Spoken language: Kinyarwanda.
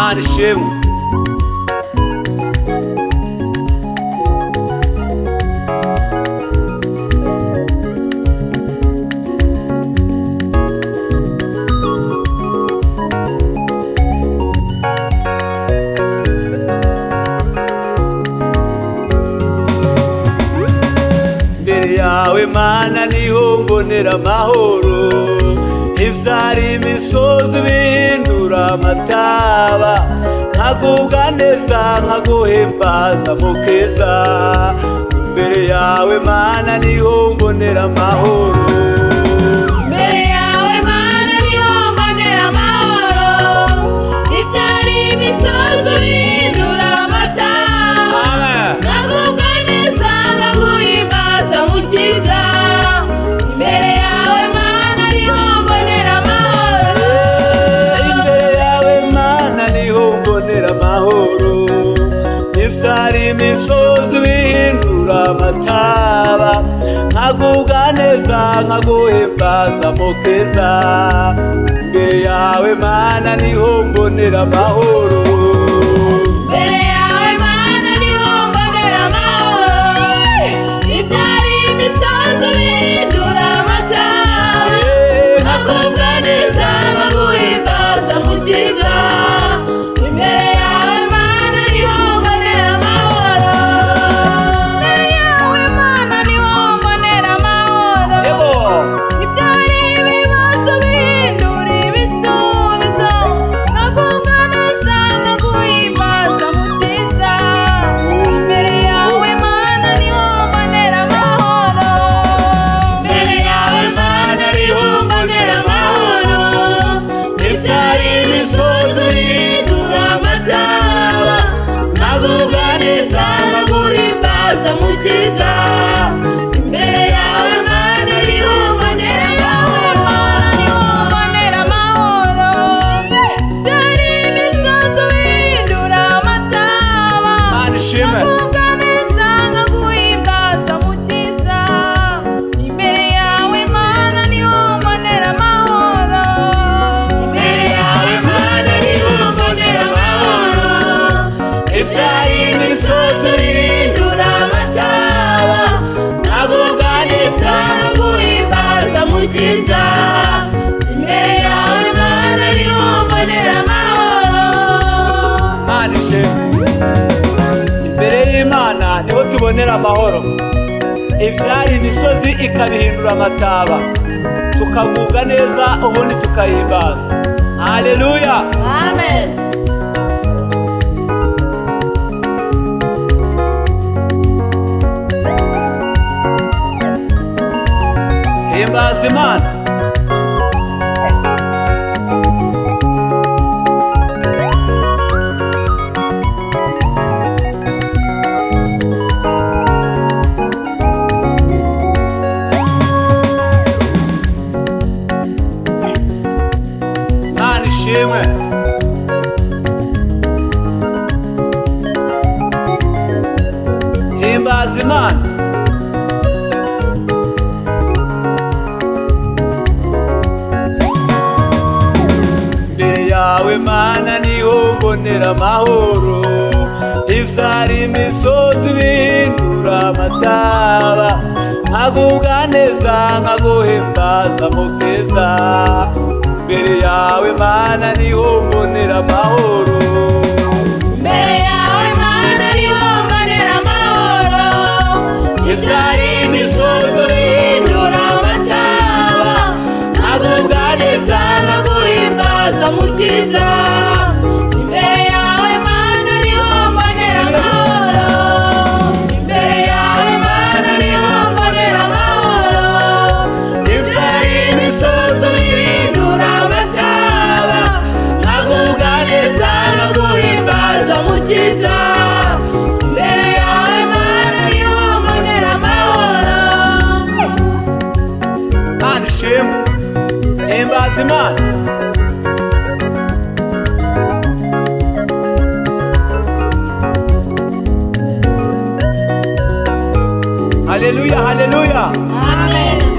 Mana ishimwe. Imbere yawe Mana niho mbonera amahoro, ivyari imisozi bihindura amataba, nkagubwa neza nkaguhimbaza mukeza. Imbere yawe Mana niho mbonera amahoro, imbere yawe Mana niho mbonera amahoro, ivyari imisozi bihindura amataba, nkagubwa neza nkaguhimbaza mukiza. Imbere yawe Mana niho mbonera amahoro, imbere yawe Mana niho mbonera amahoro, ivyari imisozi bihindura amataba, nkagubwa neza nkaguhimbaza mukeza. Imbere yawe Mana niho mbonera amahoro, imbere yawe Mana niho mbonera amahoro, ivyari imisozi bihindura amataba, nkagubwa neza nkaguhimbaza mukiza. Imbere yawe Mana niho mbonera amahoro, imbere yawe Mana niho mbonera amahoro, ivyari ibibazo bihindura ibisubizo, nkagubwa neza nkaguhimbaza mukiza. Imbere yawe Mana niho mbonera amahoro, imbere yawe Mana niho mbonera amahoro, ivyari imisozi bihindura amataba, nkagubwa neza nkaguhimbaza mukiza. Imbere yawe Mana niho mbonera amahoro, ivyari imisozi bihindura amataba, Mana ishimwe. nkagubwa neza nkaguhimbaza mukiza. Imbere yawe Mana niho mbonera amahoro, imbere yawe Mana niho mbonera amahoro, ivyari imisozi bihindura amataba, nkagubwa neza nkaguhimbaza mukiza. Imbere yawe Mana niho mbonera amahoro. Mana ishimwe. Imbere y'Imana niho tubonera amahoro, ivyari imisozi ikabihindura amataba, tukagubwa neza ubundi tukahimbaza. Haleluya. Amen. Himbaza Imana. Mana ishimwe. Himbaza Imana. Imbere yawe Mana niho mbonera amahoro, ivyari imisozi bihindura amataba, nkagubwa neza nkaguhimbaza mukeza. Imbere yawe Mana niho mbonera amahoro, Imbere yawe Mana niho mbonera amahoro, ivyari imisozi bihindura amataba, nkagubwa neza nkaguhimbaza mukiza. Imbere yawe Mana niho mbonera amahoro, imbere yawe Mana niho mbonera amahoro, ivyari imisozi bihindura amataba, nkagubwa neza nkaguhimbaza mukiza. Imbere yawe Mana niho mbonera amahoro. Mana ishimwe. Himbaza Imana. Haleluya, haleluya. Amen.